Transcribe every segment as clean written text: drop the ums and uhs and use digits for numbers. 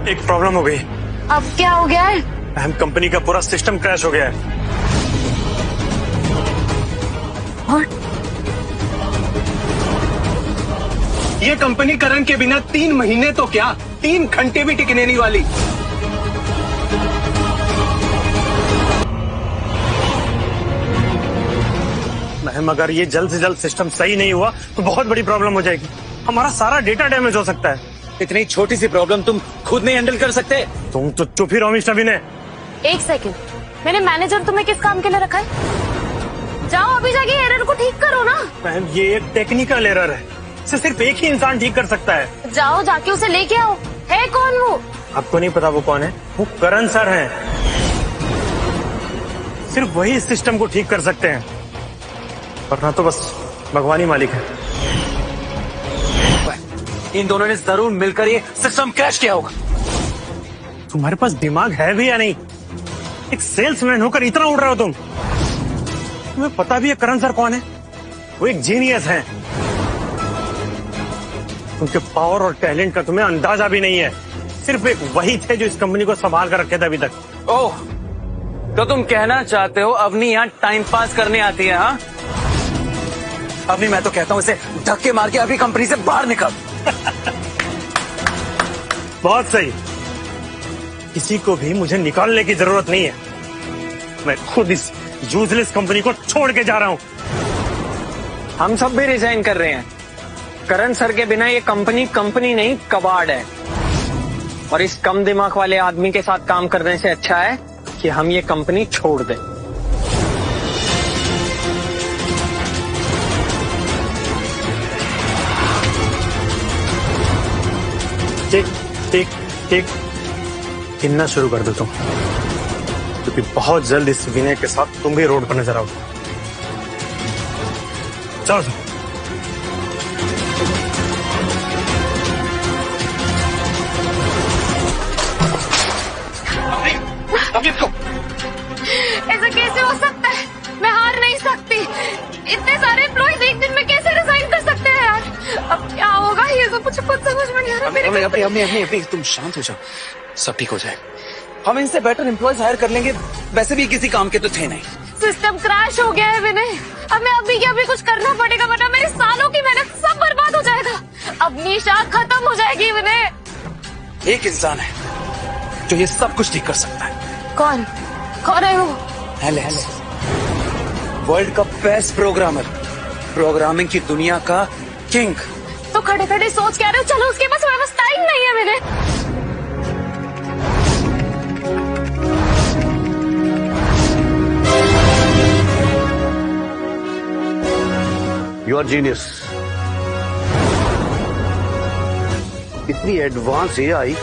एक प्रॉब्लम हो गई। अब क्या हो गया है? मैम, कंपनी का पूरा सिस्टम क्रैश हो गया है। और ये कंपनी करण के बिना 3 महीने तो क्या 3 घंटे भी टिकने नहीं वाली। मैम, अगर ये जल्द से जल्द सिस्टम सही नहीं हुआ तो बहुत बड़ी प्रॉब्लम हो जाएगी। हमारा सारा डेटा डैमेज हो सकता है। इतनी छोटी सी प्रॉब्लम तुम खुद नहीं हैंडल कर सकते? तुम तो चुप ही रहो मिस्टर विनय। एक सेकंड, मेरे मैनेजर तुम्हें किस काम के लिए रखा है? जाओ अभी जाके एरर को ठीक करो ना। मैम, ये एक टेक्निकल एरर है, इसे सिर्फ एक ही इंसान ठीक कर सकता है। जाओ जाके उसे लेके आओ। है कौन वो? आपको नहीं पता वो कौन है? वो करण सर हैं। सिर्फ वही इस सिस्टम को ठीक कर सकते हैं, वरना तो बस भगवान ही मालिक है। इन दोनों ने जरूर मिलकर ये सिस्टम क्रैश किया होगा। तुम्हारे पास दिमाग है भी या नहीं? एक सेल्समैन होकर इतना उड़ रहे हो तुम? तुम्हें पता भी है करण सर कौन है? वो एक जीनियस है। उनके पावर और टैलेंट का तुम्हें अंदाजा भी नहीं है। सिर्फ एक वही थे जो इस कंपनी को संभाल कर रखे थे अभी तक। ओह, तो तुम कहना चाहते हो अवनी यहाँ टाइम पास करने आती है? हाँ अवनी, मैं तो कहता हूँ इसे धक्के मार के अभी कंपनी से बाहर निकल। बहुत सही। किसी को भी मुझे निकालने की जरूरत नहीं है। मैं खुद इस यूजलेस कंपनी को छोड़ के जा रहा हूँ। हम सब भी रिजाइन कर रहे हैं। करण सर के बिना ये कंपनी नहीं कबाड़ है। और इस कम दिमाग वाले आदमी के साथ काम करने से अच्छा है कि हम ये कंपनी छोड़ दें। टिक टिक टिक गिनना शुरू कर दो तुम, क्योंकि बहुत जल्द इस विनय के साथ तुम भी रोड पर नजर आओगे। चलो ऐसा कैसे हो सकता है? मैं हार नहीं सकती। इतने सारे एम्प्लॉइज एक दिन में कैसे रिजाइन कर सकते हैं यार? अब क्या होगा ये तो मुझे खुद समझ में नहीं आ रहा। अभी तुम शांत हो जाओ, सब ठीक हो जाए। हम इनसे बेटर एम्प्लॉयज हायर कर लेंगे। वैसे भी किसी काम के तो थे नहीं। सिस्टम क्रैश हो गया है विनय। हमें अभी क्या अभी कुछ करना पड़ेगा, वरना मेरे सालों की मेहनत सब बर्बाद हो जाएगा। अपनी शाख खत्म हो जाएगी विनय। एक इंसान है जो ये सब कुछ ठीक कर सकता है। कौन कौन है वो? एलेक्स, वर्ल्ड का बेस्ट प्रोग्रामर, प्रोग्रामिंग की दुनिया का किंग। तो खड़े खड़े सोच क्या रहे हो? चलो उसके पास, मेरे पास टाइम नहीं है विनय। You are genius. इतनी एडवांस एआई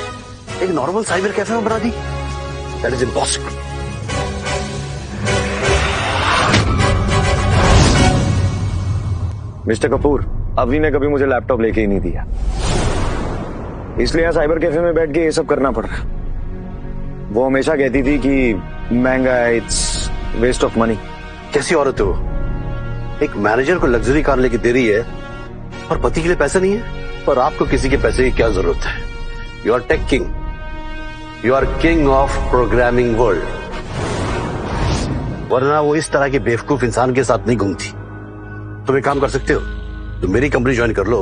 एक नॉर्मल साइबर कैफे में बना दी? That is impossible. Mister Kapoor, Avni ने कभी मुझे लैपटॉप लेके ही नहीं दिया, इसलिए यहाँ साइबर कैफे में बैठ के ये सब करना पड़ रहा। वो हमेशा कहती थी कि महंगा है, इट्स वेस्ट ऑफ मनी। कैसी औरत है वो? एक मैनेजर को लग्जरी कार लेके दे रही है और पति के लिए पैसे नहीं है। पर आपको किसी के पैसे की क्या जरूरत है? You are tech king, you are king of programming world. वरना वो इस तरह के बेवकूफ इंसान के साथ नहीं घूमती। तुम एक काम कर सकते हो, तुम मेरी कंपनी ज्वाइन कर लो।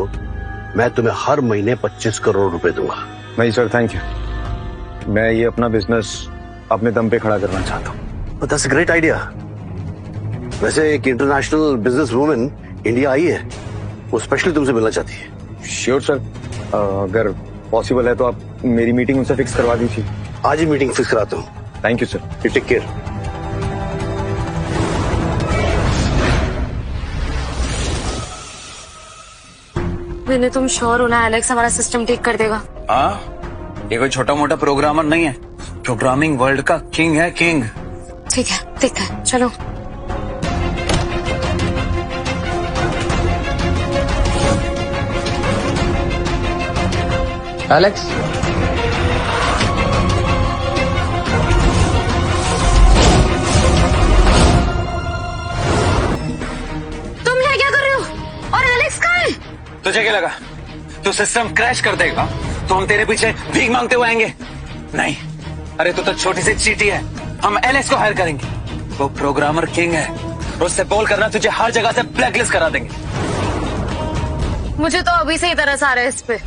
मैं तुम्हें हर महीने 25 करोड़ रुपए दूंगा। नहीं सर, थैंक यू। मैं ये अपना बिजनेस अपने दम पे खड़ा करना चाहता हूँ। That's a great idea. वैसे एक international business woman India I है, वो स्पेशली तुमसे मिलना चाहती है। श्योर सर, अगर पॉसिबल है तो आप मेरी मीटिंग उनसे फिक्स करवा दीजिए। आज ही मीटिंग फिक्स कराता हूँ। Thank you sir. You take care. Vinay, तुम श्योर हो ना एलेक्स हमारा सिस्टम ठीक कर देगा? हाँ, ये कोई छोटा मोटा प्रोग्रामर नहीं है, प्रोग्रामिंग वर्ल्ड का किंग है, किंग। ठीक है, देखते हैं, चलो। एलेक्स, तुम यहाँ क्या कर रहे हो? और एलेक्स कहाँ है? तुझे क्या लगा तू सिस्टम क्रैश कर देगा तो हम तेरे पीछे भीख मांगते हुए आएंगे? नहीं, अरे तू तो छोटी सी चीटी है। हम एलेक्स को हायर करेंगे। वो प्रोग्रामर किंग है। उससे बोल करना तुझे हर जगह से ब्लैकलिस्ट करा देंगे। मुझे तो अभी से ही तरस आ रहा है इस पे।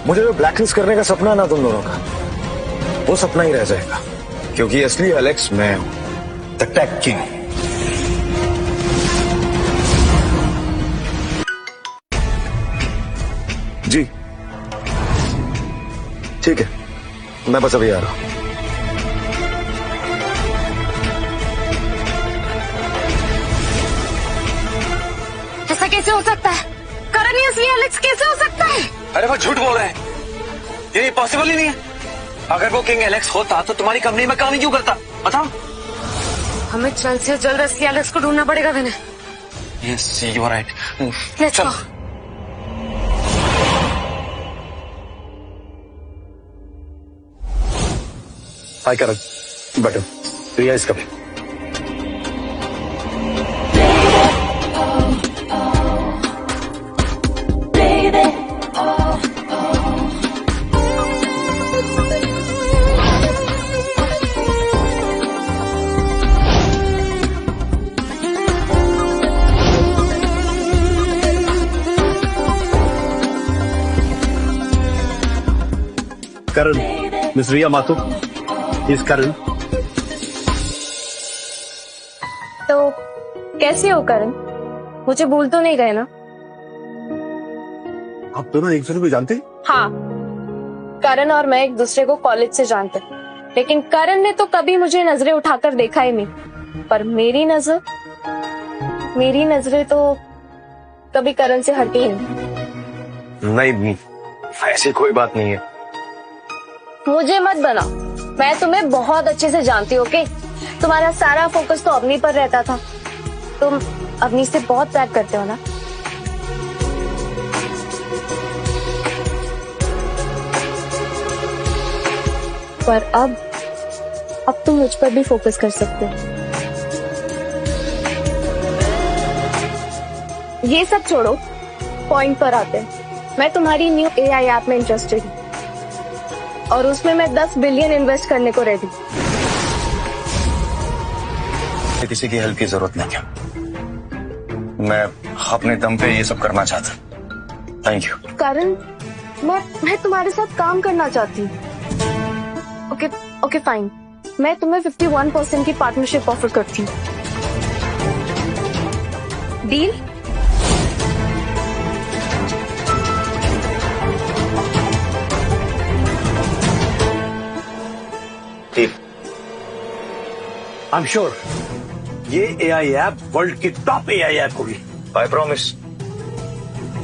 मुझे जो ब्लैकलिस्ट करने का सपना ना तुम दोनों का, वो सपना ही रह जाएगा, क्योंकि असली एलेक्स मैं हूं, द टेक किंग। जी ठीक है, मैं बस अभी आ रहा हूं। ऐसा कैसे हो सकता है? करण ही असली एलेक्स कैसे हो सकता है? अरे वो झूठ बोल रहे हैं, ये पॉसिबल ही नहीं है। अगर वो किंग एलेक्स होता तो तुम्हारी कंपनी में काम ही क्यों करता, बताओ। हमें जल्द से जल्द असली एलेक्स को ढूंढना पड़ेगा Vinay. Yes, you are right. Let's go. Hi Karan, बैठो। Riya is coming. Karan, miss Riya Mathur, is Karan. तो कैसे हो करण? मुझे भूल तो नहीं गए ना? आप दोनों एक दूसरे को जानते हैं? हाँ, करण और मैं एक दूसरे को कॉलेज से जानते हैं, लेकिन करण ने तो कभी मुझे नजरें उठाकर देखा ही नहीं। पर मेरी नजरें तो कभी करण से हटी ही नहीं। नहीं, ऐसी कोई बात नहीं है। मुझे मत बनाओ, मैं तुम्हें बहुत अच्छे से जानती हूँ। ओके, तुम्हारा सारा फोकस तो अवनी पर रहता था। तुम अवनी से बहुत प्यार करते हो ना? पर अब तुम मुझ पर भी फोकस कर सकते हो। ये सब छोड़ो, पॉइंट पर आते हैं। मैं तुम्हारी न्यू एआई ऐप में इंटरेस्टेड हूँ और उसमें मैं 10 बिलियन इन्वेस्ट करने को रेडी। किसी की हेल्प की जरूरत नहीं है, मैं अपने दम पे ये सब करना चाहता। Thank you. करण, मैं तुम्हारे साथ काम करना चाहती हूँ। ओके फाइन, मैं तुम्हें 51% की पार्टनरशिप ऑफर करती हूँ। डील? आई एम श्योर ये एआई ऐप वर्ल्ड की टॉप एआई ऐप होगी। आई प्रॉमिस,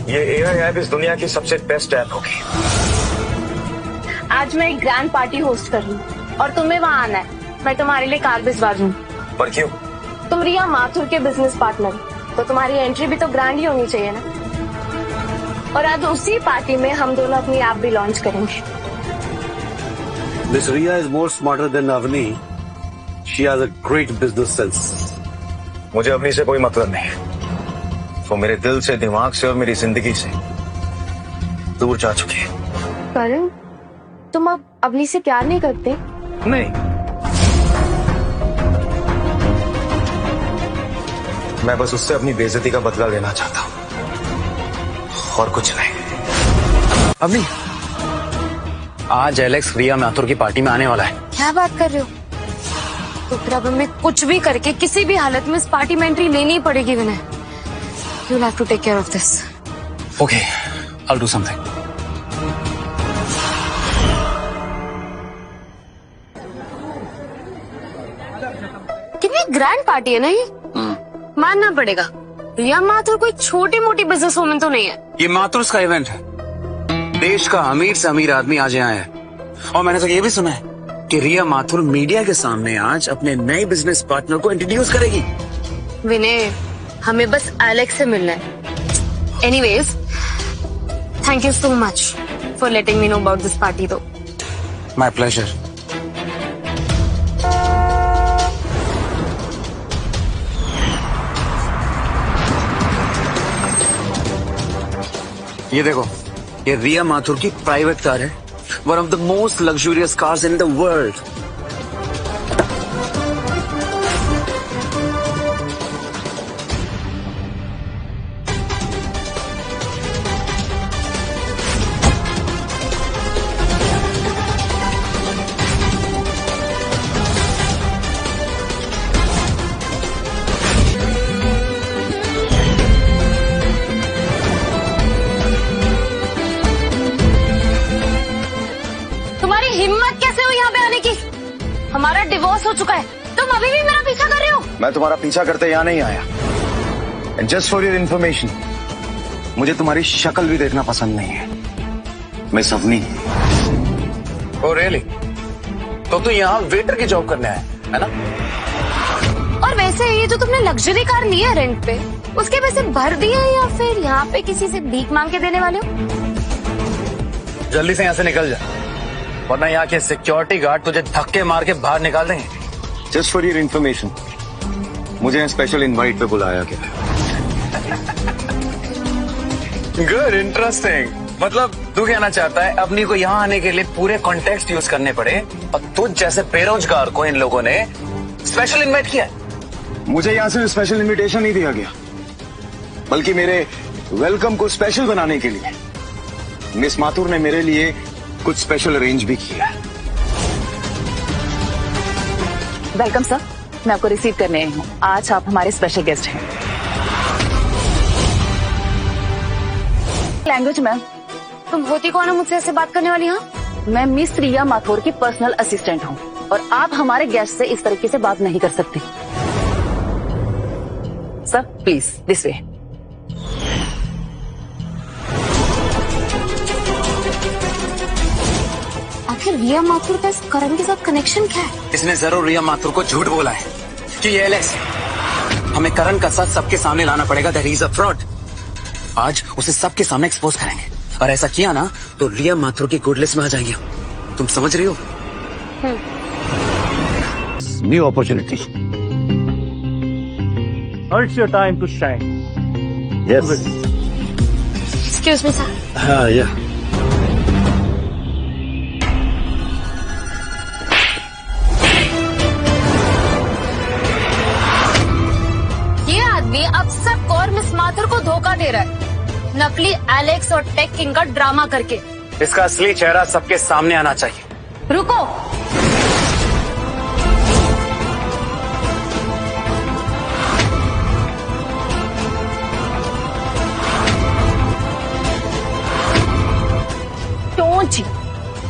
ये एआई ऐप इस दुनिया की सबसे बेस्ट ऐप होगी। आज मैं एक ग्रैंड पार्टी होस्ट कर रही हूँ और तुम्हें वहाँ आना है। मैं तुम्हारे लिए कार भिजवा दूंगी। पर क्यों? तुम रिया माथुर के बिजनेस पार्टनर हो, तो तुम्हारी एंट्री भी तो ग्रैंड ही होनी चाहिए ना। और आज उसी पार्टी में हम दोनों अपनी ऐप भी लॉन्च करेंगे। Miss Riya is more smarter than Avni. She has a great business sense. मुझे अपनी से कोई मतलब नहीं, वो मेरे दिल से, दिमाग से और मेरी जिंदगी से दूर जा चुकी है। करण, तुम अब अवनी से प्यार नहीं करते? नहीं, मैं बस उससे अपनी बेइज्जती का बदला लेना चाहता हूँ और कुछ नहीं। अभी आज एलेक्स रिया माथुर की पार्टी में आने वाला है। क्या बात कर रहे हो? तो फिर अब हमें कुछ भी करके किसी भी हालत में इस पार्टी में एंट्री लेनी ही पड़ेगी विनय। You'll have to take care of this. Okay, I'll do something. कितनी ग्रैंड पार्टी है ना ये? मानना पड़ेगा, रिया माथुर कोई छोटी मोटी बिजनेस वुमन तो नहीं है। ये माथुर्स का इवेंट है, देश का अमीर से अमीर आदमी आज यहाँ है। और मैंने तो ये भी सुना है कि रिया माथुर मीडिया के सामने आज अपने नए बिजनेस पार्टनर को इंट्रोड्यूस करेगी। विनय, हमें बस एलेक्स से मिलना है। Anyways, thank you so much for letting me know about this party though. My pleasure. ये देखो, ये रिया माथुर की प्राइवेट कार है, one of the most luxurious cars in the world. तुम्हारी हिम्मत कैसे हुई यहाँ पे आने की? हमारा डिवोर्स हो चुका है, तुम अभी भी मेरा पीछा कर रहे हो? मैं तुम्हारा पीछा करते यहाँ नहीं आया। And just for your information, मुझे तुम्हारी शक्ल भी देखना पसंद नहीं है। मिस अवनी। Oh really? तो तू यहाँ वेटर की जॉब करने आया है ना? और वैसे ये जो तुमने लग्जरी कार ली है रेंट पे, उसके पैसे भर दिए या फिर यहाँ पे किसी से भीख मांग के देने वाले हो? जल्दी से यहाँ से निकल जा, वरना यहाँ के सिक्योरिटी गार्ड तुझे धक्के मार के बाहर निकाल देंगे। जस्ट फॉर योर इन्फॉर्मेशन, मुझे स्पेशल इनवाइट पे बुलाया गया। Good, interesting. मतलब तू कहना चाहता है अपनी को यहाँ आने के लिए पूरे कॉन्टेक्स्ट यूज करने पड़े और तुझ जैसे बेरोजगार को इन लोगों ने स्पेशल इनवाइट किया है? मुझे यहाँ से स्पेशल इनविटेशन नहीं दिया गया, बल्कि मेरे वेलकम को स्पेशल बनाने के लिए मिस माथुर ने मेरे लिए कुछ स्पेशल अरेंज भी किया है। वेलकम सर, मैं आपको रिसीव करने आई हूँ। आज आप हमारे स्पेशल गेस्ट हैं। Language ma'am. तुम होती कौन हो मुझसे ऐसे बात करने वाली? हाँ, मैं मिस रिया माथुर की पर्सनल असिस्टेंट हूँ और आप हमारे गेस्ट से इस तरीके से बात नहीं कर सकते। Sir please this way. आखिर रिया माथुर का इस करण के साथ कनेक्शन क्या है? इसने जरूर रिया माथुर को झूठ बोला है कि ये एलेक्स है। हमें करण का सच सबके सामने लाना पड़ेगा that he is a fraud. आज उसे सबके सामने एक्सपोज करेंगे और ऐसा किया ना तो रिया माथुर की गुड लिस्ट में आ जाएंगे। तुम समझ रही हो? New opportunity. It's your time to shine. Yes. Excuse me sir. हाँ या। ये आदमी अब सबको और मिस माथुर को धोखा दे रहा है, नकली एलेक्स और टेक किंग का ड्रामा करके। इसका असली चेहरा सबके सामने आना चाहिए। रुको,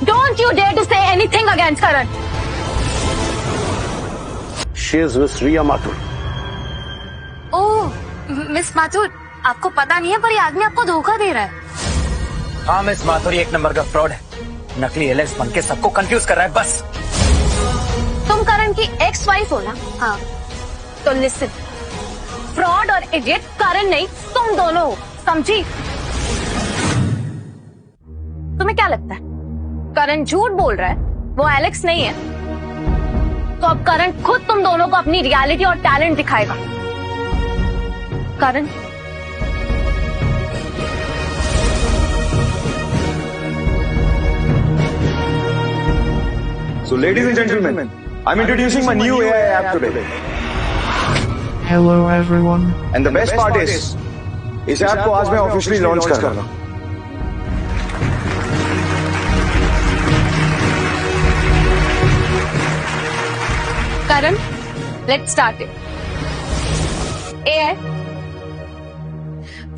Don't you dare to say anything against Karan. She is Miss Riya Mathur. Oh, miss Mathur, आपको पता नहीं है पर ये आदमी आपको धोखा दे रहा है। हाँ मिस माथुर एक नंबर का फ्रॉड है, नकली एलेक्स बन के सबको कंफ्यूज कर रहा है बस। तुम करण की एक्स वाइफ हो ना? हाँ, तो लिसन, फ्रॉड और इडियट करण नहीं तुम दोनों हो, समझी? तुम्हें क्या लगता है करण झूठ बोल रहा है, वो एलेक्स नहीं है? तो अब करण खुद तुम दोनों को अपनी रियलिटी और टैलेंट दिखाएगा। करण, So ladies and gentlemen, I'm introducing my new AI app today. Hello everyone. And the best part is, इस ऐप को आज मैं ऑफिशियली लॉन्च कर रहा हूँ। करण, लेट्स स्टार्ट इट। एआई,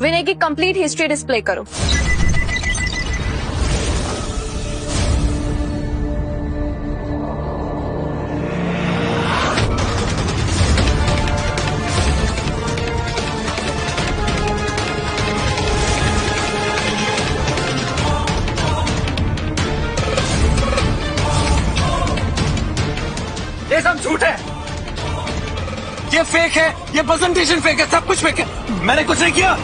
विनय की कंप्लीट हिस्ट्री डिस्प्ले करो। ये सब झूठ है, ये फेक है, ये प्रेजेंटेशन फेक है, सब कुछ फेक है। मैंने कुछ नहीं किया।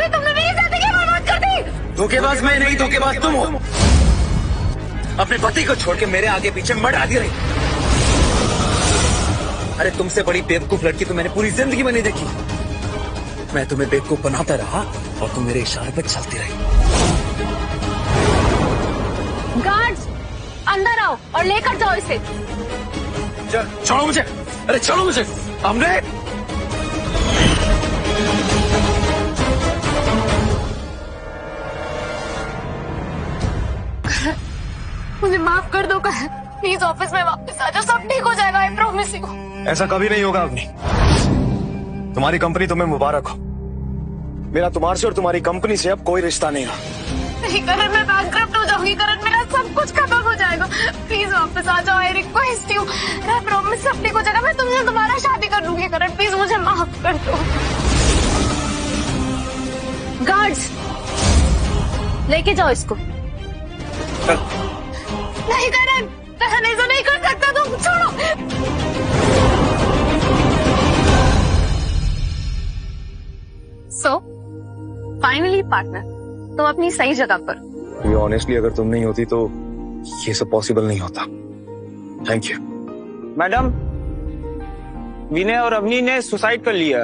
तुमने मेरी जिंदगी बर्बाद कर दी। धोखेबाज मैं नहीं, धोखेबाज तुम हो। अपने पति को छोड़ के मेरे आगे पीछे मर आती रही। अरे तुमसे बड़ी बेवकूफ लड़की तो मैंने पूरी जिंदगी में नहीं देखी। मैं तुम्हें बेवकूफ बनाता रहा और तुम मेरे इशारे पे चलती रही। गार्ड्स, अंदर आओ और लेकर जाओ इसे। छोड़ो मुझे, अरे छोड़ो मुझे। हमने मुझे माफ कर दो करण, प्लीज ऑफिस में वापस आ जाओ, सब ठीक हो जाएगा, आई प्रॉमिस यू। ऐसा कभी नहीं होगा अवनी। तुम्हारी कंपनी तुम्हें मुबारक हो। मेरा तुम्हारे से और तुम्हारी कंपनी से अब कोई रिश्ता नहीं रहा। नहीं करण, मैं बैंकरप्ट हो जाऊंगी करण, मेरा सब कुछ खत्म हो जाएगा। प्लीज वापस आ जाओ, I request you. I promise सब ठीक हो जाएगा, मैं तुमसे दोबारा शादी कर लूंगी करण, प्लीज मुझे माफ कर दो। गार्ड्स, लेके जाओ इसको। नहीं करण, करण ऐसा नहीं कर सकता, तुम छोड़ो। सो फाइनली पार्टनर, तुम अपनी सही जगह पर। ये ऑनेस्टली अगर तुम नहीं होती तो ये सब पॉसिबल नहीं होता। Thank you. मैडम, विनय और अवनी ने सुसाइड कर लिया।